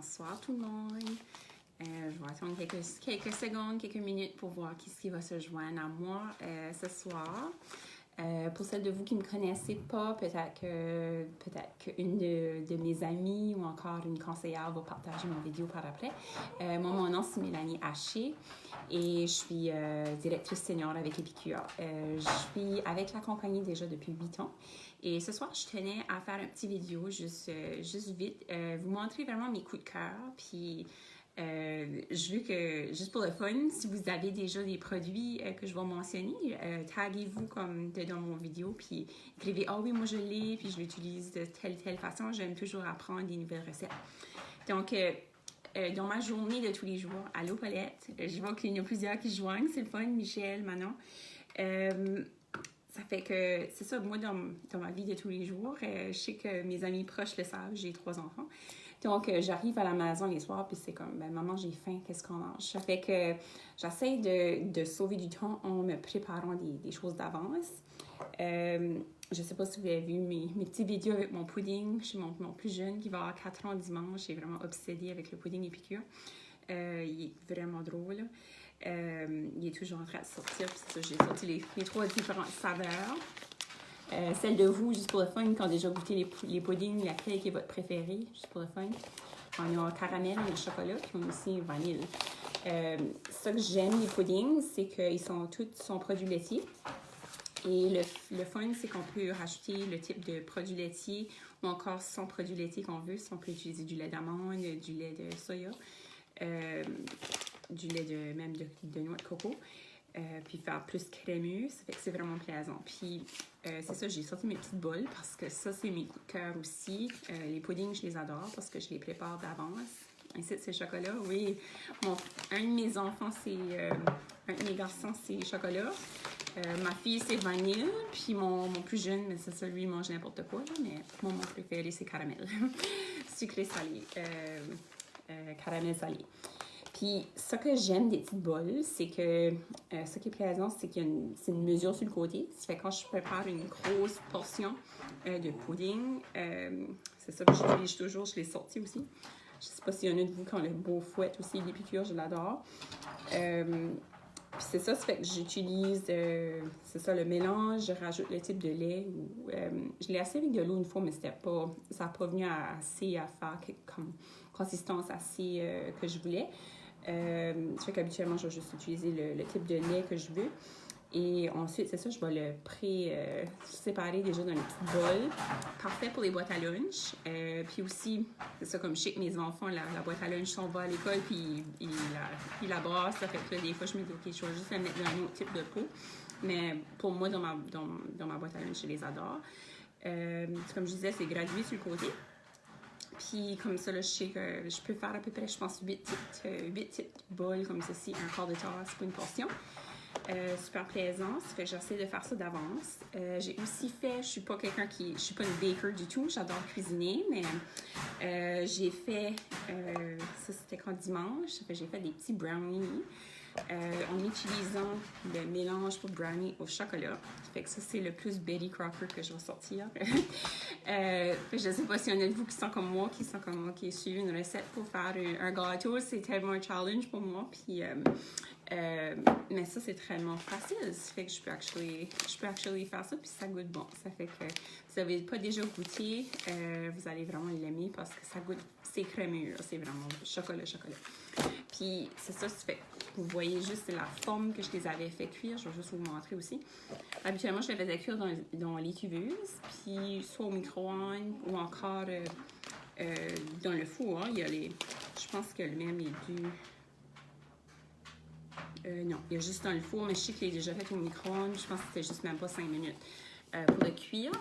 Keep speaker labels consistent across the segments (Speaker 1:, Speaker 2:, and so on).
Speaker 1: Bonsoir tout le monde. Je vais attendre quelques secondes, quelques minutes pour voir qui va se joindre à moi ce soir. Pour celles de vous qui ne me connaissez pas, peut-être qu'une de mes amies ou encore une conseillère va partager mon vidéo par après. Moi, mon nom, c'est Mélanie Haché et je suis directrice senior avec Epicure. Je suis avec la compagnie déjà depuis 8 ans. Et ce soir, je tenais à faire un petit vidéo juste vite, vous montrer vraiment mes coups de cœur, puis je veux que, juste pour le fun, si vous avez déjà des produits que je vais mentionner, taguez-vous comme dans mon vidéo, puis écrivez « Ah oui, moi je l'ai, puis je l'utilise de telle façon. » J'aime toujours apprendre des nouvelles recettes. Donc, dans ma journée de tous les jours, allô Paulette, je vois qu'il y en a plusieurs qui se joignent, c'est le fun, Michel, Manon. Ça fait que, c'est ça, moi, dans ma vie de tous les jours, je sais que mes amis proches le savent, j'ai 3 enfants. Donc, j'arrive à la maison les soirs, puis c'est comme, ben maman, j'ai faim, qu'est-ce qu'on mange? Ça fait que j'essaie de sauver du temps en me préparant des choses d'avance. Je sais pas si vous avez vu mes petites vidéos avec mon pudding. Chez mon plus jeune qui va avoir 4 ans dimanche, il est vraiment obsédé avec le pudding Épicure. Il est vraiment drôle. Il est toujours en train de sortir, puis c'est ça, j'ai sorti les 3 différentes saveurs. Celle de vous, juste pour le fun, qui ont déjà goûté les puddings, laquelle est votre préférée, juste pour le fun. On a caramel et le chocolat, puis on a aussi vanille. Ce que j'aime les puddings, c'est qu'ils sont tous produits laitiers. Et le fun, c'est qu'on peut rajouter le type de produit laitier ou encore son produit laitier qu'on veut. Si on peut utiliser du lait d'amande, du lait de soya, du lait de noix de coco. Puis faire plus crémeux, ça fait que c'est vraiment plaisant. Puis c'est ça, j'ai sorti mes petites boules parce que ça, c'est mes coups de cœur aussi. Les puddings, je les adore parce que je les prépare d'avance. Ici, c'est chocolat. Oui, un de mes enfants, un de mes garçons, c'est chocolat. Ma fille, c'est vanille. Puis mon plus jeune, mais c'est ça, lui, il mange n'importe quoi. Là, mais mon préféré, c'est caramel. Sucré salé. Caramel salé. Puis, ce que j'aime des petites boules, c'est que ce qui est plaisant, c'est c'est une mesure sur le côté. Ça fait que quand je prépare une grosse portion de pudding, c'est ça que j'utilise toujours, je l'ai sorti aussi. Je ne sais pas s'il y en a de vous qui ont le beau fouet aussi, l'Épicure, je l'adore. Puis c'est ça fait que j'utilise, c'est ça, le mélange, je rajoute le type de lait. Je l'ai assez avec de l'eau une fois, mais ça n'a pas venu assez à faire comme consistance assez que je voulais. Ça fait qu'habituellement, je vais juste utiliser le type de lait que je veux. Et ensuite, c'est ça, je vais le séparer déjà dans les petites bols. Parfait pour les boîtes à lunch. Puis aussi, c'est ça, comme je sais que mes enfants, la boîte à lunch s'en va à l'école, puis ils la brassent. Ça fait que là, des fois, je me dis, OK, je vais juste la mettre dans un autre type de pot. Mais pour moi, dans ma boîte à lunch, je les adore. Comme je disais, c'est gradué sur le côté. Puis comme ça, là, je sais que je peux faire à peu près, je pense, 8 petites bols comme ceci, un quart de tasse pour une portion. Super plaisant, ça fait que j'essaie de faire ça d'avance. J'ai aussi fait, je suis pas une baker du tout, j'adore cuisiner, mais j'ai fait, ça c'était quand dimanche, ça fait que j'ai fait des petits brownies. En utilisant le mélange pour brownie au chocolat. Ça fait que ça, c'est le plus Betty Crocker que je vais sortir. Je ne sais pas s'il y en a de vous qui sont comme moi, qui suivent une recette pour faire un gâteau. C'est tellement un challenge pour moi. Puis, mais ça, c'est tellement facile. Ça fait que je peux actually faire ça, puis ça goûte bon. Ça fait que si vous n'avez pas déjà goûté, vous allez vraiment l'aimer parce que ça goûte, c'est crémeux. C'est vraiment chocolat. Puis c'est ça, fait vous voyez juste la forme que je les avais fait cuire. Je vais juste vous montrer aussi. Habituellement, je les faisais cuire dans l'étuveuse, puis soit au micro-ondes ou encore dans le four. Il y a je pense que le même est dû... non, il y a juste dans le four, mais je sais qu'il est déjà fait au micro-ondes. Je pense que c'était juste même pas 5 minutes pour le cuire.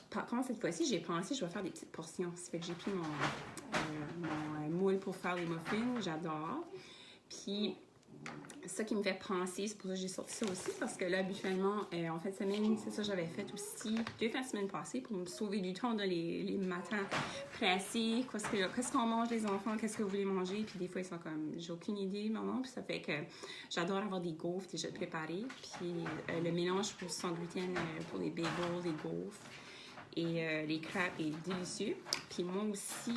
Speaker 1: Par contre, cette fois-ci, j'ai pensé, je vais faire des petites portions. Ça fait que j'ai pris mon moule pour faire les muffins. J'adore. Puis, ça qui me fait penser, c'est pour ça que j'ai sorti ça aussi, parce que là, habituellement, en fin de semaine, c'est ça, j'avais fait aussi 2 fins de semaine passée pour me sauver du temps dans les matins pressés. Qu'est-ce qu'on mange, les enfants? Qu'est-ce que vous voulez manger? Puis des fois, ils sont comme, j'ai aucune idée, maman. Puis ça fait que j'adore avoir des gaufres déjà préparées. Puis le mélange sans gluten pour les bagels, les gaufres et les crêpes est délicieux. Puis moi aussi...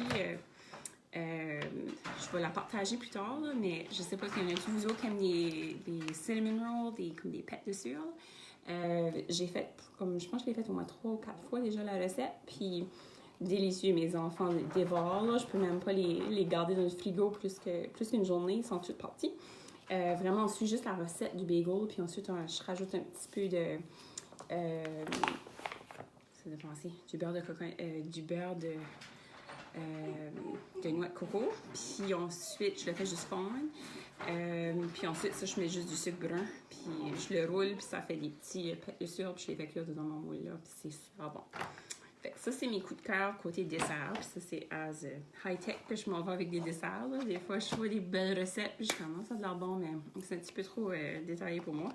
Speaker 1: Je vais la partager plus tard, là, mais je sais pas s'il y en a de vous autres qui aiment des cinnamon rolls, comme des pêtes de sucre. J'ai fait, comme je pense que je l'ai fait au moins 3 ou 4 fois déjà la recette, puis délicieux, mes enfants les dévorent, là. Je peux même pas les garder dans le frigo plus qu'une journée, ils sont tous partis. Vraiment, on suit juste la recette du bagel, puis ensuite je rajoute un petit peu de... ça dépend aussi, du beurre de coco, de noix de coco, puis ensuite je le fais juste fondre, puis ensuite ça je mets juste du sucre brun, puis je le roule, puis ça fait des petits pêtes de sucre, puis je les fais cuire dans mon moule là, puis c'est super bon. Fait que ça c'est mes coups de cœur côté dessert, puis ça c'est as high tech que je m'en vais avec des desserts là. Des fois je trouve des belles recettes, puis je commence à de l'air bon, mais c'est un petit peu trop détaillé pour moi.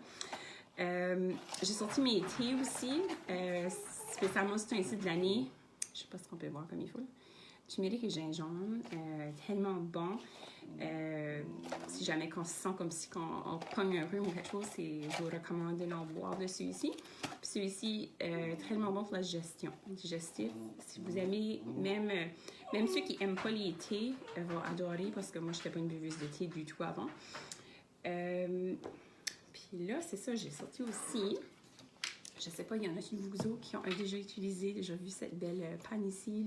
Speaker 1: J'ai sorti mes thés aussi, spécialement c'est un ici de l'année, je sais pas si on peut voir comme il faut là. Turmeric et gingembre, tellement bon. Si jamais on se sent comme si on pogne un rhume ou quelque chose, je vous recommande d'en boire de celui-ci. Puis celui-ci tellement bon pour la digestion. Digestif. Si vous aimez, même ceux qui n'aiment pas les thés vont adorer parce que moi, je n'étais pas une buveuse de thé du tout avant. Puis là, c'est ça, j'ai sorti aussi. Je sais pas, il y en a de vous autres qui ont déjà vu cette belle panne ici,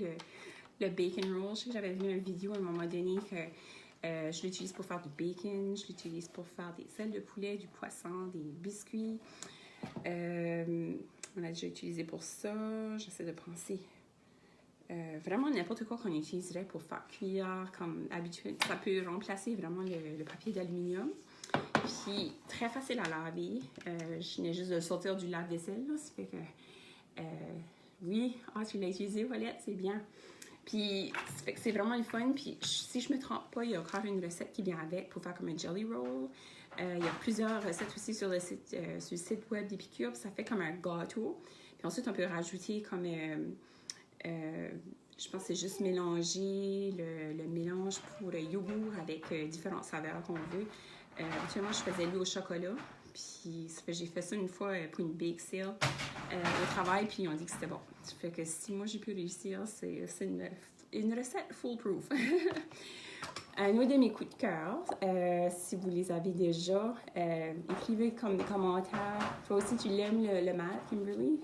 Speaker 1: le bacon roll. Je sais que j'avais vu une vidéo à un moment donné que je l'utilise pour faire du bacon, je l'utilise pour faire des ailes de poulet, du poisson, des biscuits. On l'a déjà utilisé pour ça. J'essaie de penser. Vraiment n'importe quoi qu'on utiliserait pour faire cuire comme habituel. Ça peut remplacer vraiment le papier d'aluminium. Puis très facile à laver. Je venais juste de sortir du lave-vaisselle. Ça fait que oui, tu l'as utilisé, Paulette, c'est bien. Puis, ça fait que c'est vraiment le fun. Puis, si je me trompe pas, il y a encore une recette qui vient avec pour faire comme un jelly roll. Il y a plusieurs recettes aussi sur le site web d'Épicure. Ça fait comme un gâteau. Puis ensuite, on peut rajouter comme... je pense que c'est juste mélanger le mélange pour le yogourt avec différentes saveurs qu'on veut. Actuellement, je faisais lui au chocolat. Puis, j'ai fait ça une fois pour une bake sale au travail, puis ils ont dit que c'était bon. Ça fait que si moi j'ai pu réussir, c'est une recette foolproof. Un autre de mes coups de cœur, si vous les avez déjà, écrivez comme des commentaires. Toi aussi, tu l'aimes le mat, Kimberly.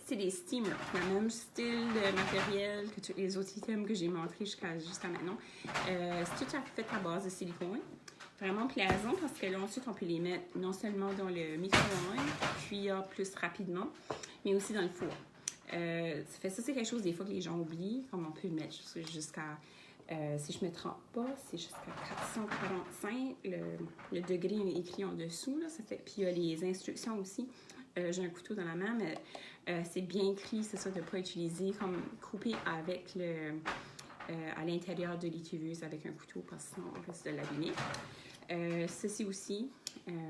Speaker 1: C'est des steamers, le même style de matériel que tous les autres items que j'ai montrés jusqu'à maintenant. C'est tout à fait à base de silicone. Vraiment plaisant parce que là, ensuite, on peut les mettre non seulement dans le micro-ondes, cuire plus rapidement, mais aussi dans le four. Ça, c'est quelque chose des fois que les gens oublient, comme on peut le mettre jusqu'à, si je ne me trompe pas, c'est jusqu'à 445, le degré est écrit en dessous, là, ça fait, puis il y a les instructions aussi. J'ai un couteau dans la main, mais c'est bien écrit, c'est ça, de ne pas utiliser comme couper avec à l'intérieur de l'étuveuse avec un couteau parce que sinon on risque de l'abîmer. Ceci aussi,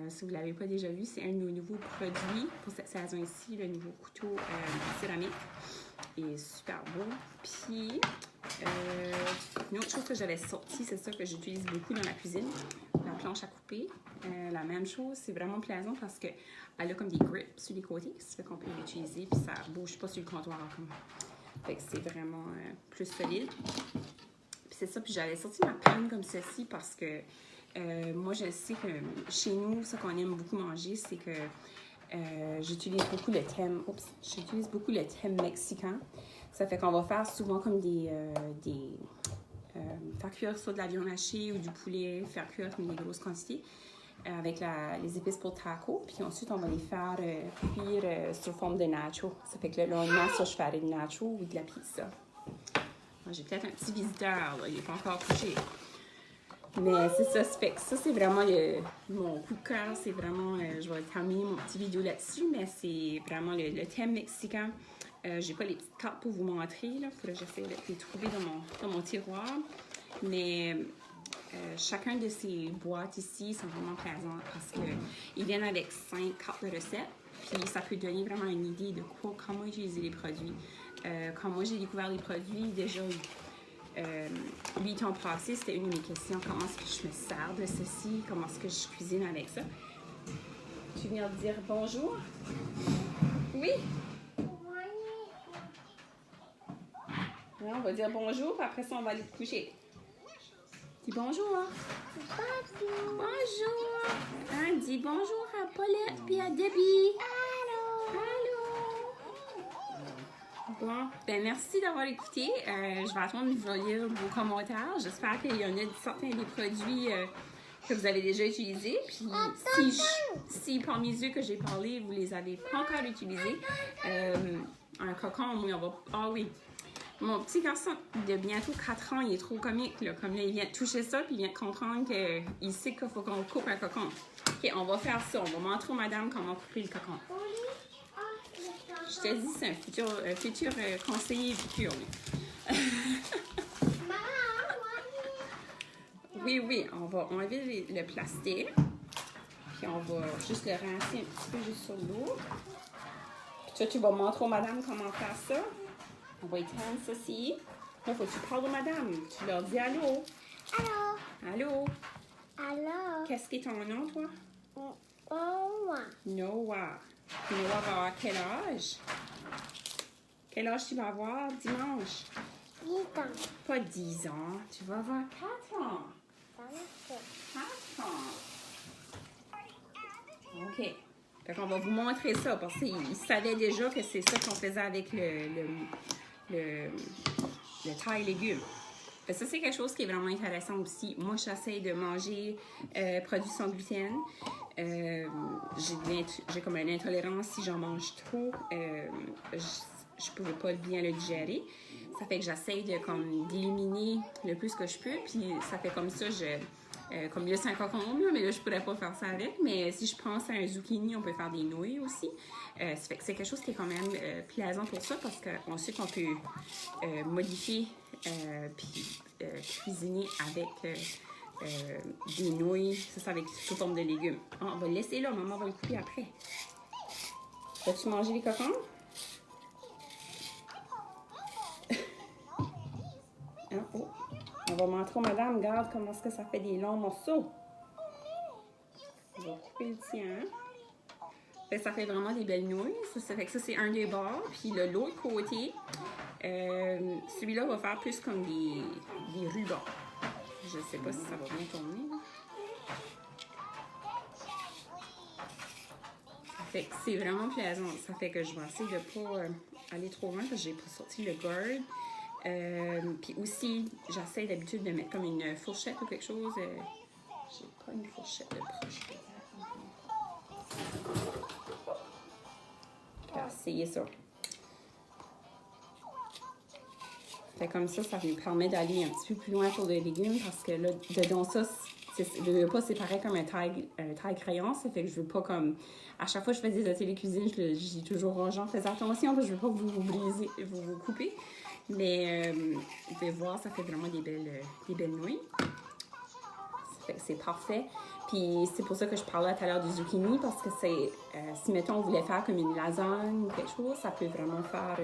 Speaker 1: si vous ne l'avez pas déjà vu, c'est un de nos nouveaux produits pour cette saison ici, le nouveau couteau céramique. Il est super beau. Puis, une autre chose que j'avais sortie, c'est ça que j'utilise beaucoup dans la cuisine, la planche à couper. La même chose, c'est vraiment plaisant parce qu'elle a comme des grips sur les côtés, ça fait qu'on peut l'utiliser, puis ça ne bouge pas sur le comptoir. Fait que c'est vraiment plus solide. Puis c'est ça, puis j'avais sorti ma panne comme ceci parce que moi, je sais que chez nous, ce qu'on aime beaucoup manger, c'est que j'utilise beaucoup le thème mexicain. Ça fait qu'on va faire souvent comme faire cuire soit de la viande hachée ou du poulet, faire cuire comme des grosses quantités avec les épices pour taco. Puis ensuite, on va les faire cuire sous forme de nacho. Ça fait que le lendemain, ça, je ferai des nacho ou de la pizza. J'ai peut-être un petit visiteur, là, il n'est pas encore couché. Mais c'est ça, ça c'est vraiment mon coup de cœur, c'est vraiment, je vais terminer mon petit vidéo là-dessus, mais c'est vraiment le thème mexicain. J'ai pas les petites cartes pour vous montrer, là, il faudrait que j'essaie de les trouver dans mon tiroir. Mais chacun de ces boîtes ici sont vraiment plaisants parce qu'ils viennent avec 5 cartes de recettes, puis ça peut donner vraiment une idée de comment utiliser les produits. Quand moi j'ai découvert les produits, déjà... 8 ans passés, c'était une de mes questions. Comment est-ce que je me sers de ceci? Comment est-ce que je cuisine avec ça? Tu viens de dire bonjour? Oui? Hein, on va dire bonjour, puis après ça, on va aller se coucher. Dis bonjour.
Speaker 2: Bonjour.
Speaker 1: Bonjour. Hein, dis bonjour à Paulette puis à Debbie.
Speaker 2: Allô.
Speaker 1: Allô. Bon, ben merci d'avoir écouté. Je vais attendre de vous lire vos commentaires. J'espère qu'il y en a certains des produits que vous avez déjà utilisés. Puis si parmi ceux que j'ai parlé, vous les avez pas encore utilisés, un cocon, oui, on va... Ah oui. Mon petit garçon de bientôt 4 ans, il est trop comique, là. Comme là, il vient de toucher ça, puis il vient de comprendre qu'il sait qu'il faut qu'on coupe un cocon. OK, on va faire ça. On va montrer aux madame comment couper le cocon. Je te dis, c'est un futur conseiller épicure, lui. Oui, on va enlever le plastique. Puis on va juste le rincer un petit peu juste sur l'eau. Puis toi, tu vas montrer aux madame comment faire ça. On va éteindre ceci. Là, faut que tu parles aux madame. Tu leur dis allô.
Speaker 2: Allô.
Speaker 1: Allô.
Speaker 2: Allô.
Speaker 1: Qu'est-ce qui est ton nom, toi?
Speaker 2: Noah.
Speaker 1: Noah. Noah va avoir quel âge? Quel âge tu vas avoir dimanche?
Speaker 2: 10 ans.
Speaker 1: Pas 10 ans. Tu vas avoir 4 ans. 4 ans. OK. Fait qu'on va vous montrer ça parce qu'il savait déjà que c'est ça qu'on faisait avec le taille légumes. Fait que ça, c'est quelque chose qui est vraiment intéressant aussi. Moi, j'essaie de manger produits sans gluten. J'ai comme une intolérance si j'en mange trop. Je pourrais pas bien le digérer. Ça fait que j'essaie d'éliminer le plus que je peux. Puis ça fait comme ça, comme là, c'est un cocon, mais là, je pourrais pas faire ça avec. Mais si je pense à un zucchini, on peut faire des nouilles aussi. Ça fait que c'est quelque chose qui est quand même plaisant pour ça parce qu'ensuite, on peut modifier puis cuisiner avec des nouilles. Ça, c'est avec sous forme de légumes. On va le laisser là, maman va le couper après. Vas-tu manger les cocons? Hein? Oh. On va montrer aux madame, regarde comment est-ce que ça fait des longs morceaux. On va couper le tien. Ça fait vraiment des belles nouilles. Ça fait que ça, c'est un des bords. Puis l'autre côté, celui-là va faire plus comme des rubans. Je sais pas si ça va bien tourner. Ça fait que c'est vraiment plaisant. Ça fait que je vais essayer de pas aller trop loin parce que j'ai pas sorti le guard. Puis aussi, j'essaie d'habitude de mettre comme une fourchette ou quelque chose. J'ai pas une fourchette de proche. Je vais essayer ça. Fait comme ça nous permet d'aller un petit peu plus loin pour les légumes parce que là, dedans ça, je veux pas séparer comme un taille crayon. Ça fait que je veux pas comme... À chaque fois que je fais des ateliers cuisine, je dis toujours aux gens, faites attention parce que je veux pas que vous vous brisez, vous coupez. Mais vous pouvez voir, ça fait vraiment des belles nouilles. Ça fait que c'est parfait. Puis c'est pour ça que je parlais tout à l'heure du zucchini parce que c'est... si, mettons, on voulait faire comme une lasagne ou quelque chose, ça peut vraiment faire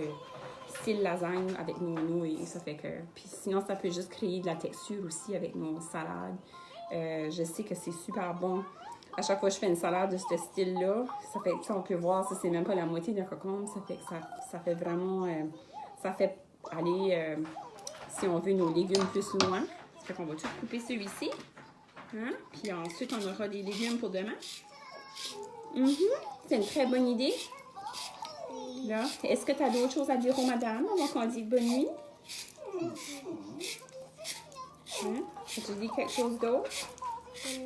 Speaker 1: style lasagne avec nos nouilles. Ça fait que... Puis sinon, ça peut juste créer de la texture aussi avec nos salades. Je sais que c'est super bon. À chaque fois que je fais une salade de ce style-là, ça fait... On peut voir, ça c'est même pas la moitié d'un cocon. Ça fait que ça fait vraiment... ça fait aller, si on veut, nos légumes plus loin. Ça fait qu'on va tout couper celui-ci. Hein? Puis ensuite, on aura des légumes pour demain. C'est une très bonne idée. Là, est-ce que tu as d'autres choses à dire aux madame avant qu'on dise bonne nuit? Hein? Tu dis quelque chose d'autre?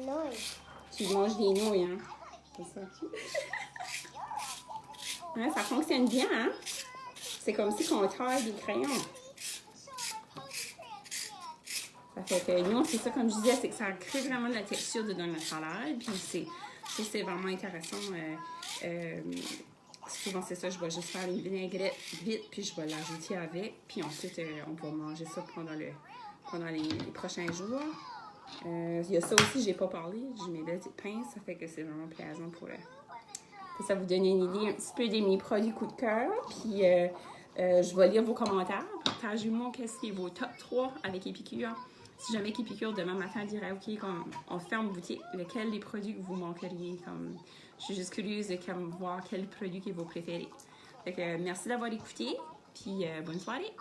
Speaker 2: Non.
Speaker 1: Tu manges des nouilles, hein? C'est ça. Hein, ça fonctionne bien, hein? C'est comme si on taille des crayons. Ça fait que nous, c'est ça, comme je disais, c'est que ça crée vraiment de la texture dans la salade. Puis c'est vraiment intéressant. Souvent, c'est ça, je vais juste faire une vinaigrette vite, puis je vais l'ajouter avec. Puis ensuite, on va manger ça pendant les prochains jours. Il y a ça aussi, j'ai pas parlé. J'ai mes belles petites pinces, ça fait que c'est vraiment plaisant pour ça vous donne une idée un petit peu des mes produits coup de cœur. Puis je vais lire vos commentaires. Partagez-moi qu'est-ce qui est vos top 3 avec Épicure. Si jamais qu'Épicure demain matin dirait OK, comme on ferme boutique, lequel des produits que vous manqueriez? Je suis juste curieuse de voir quel produit qui est vos préférés. Fait que merci d'avoir écouté, puis bonne soirée!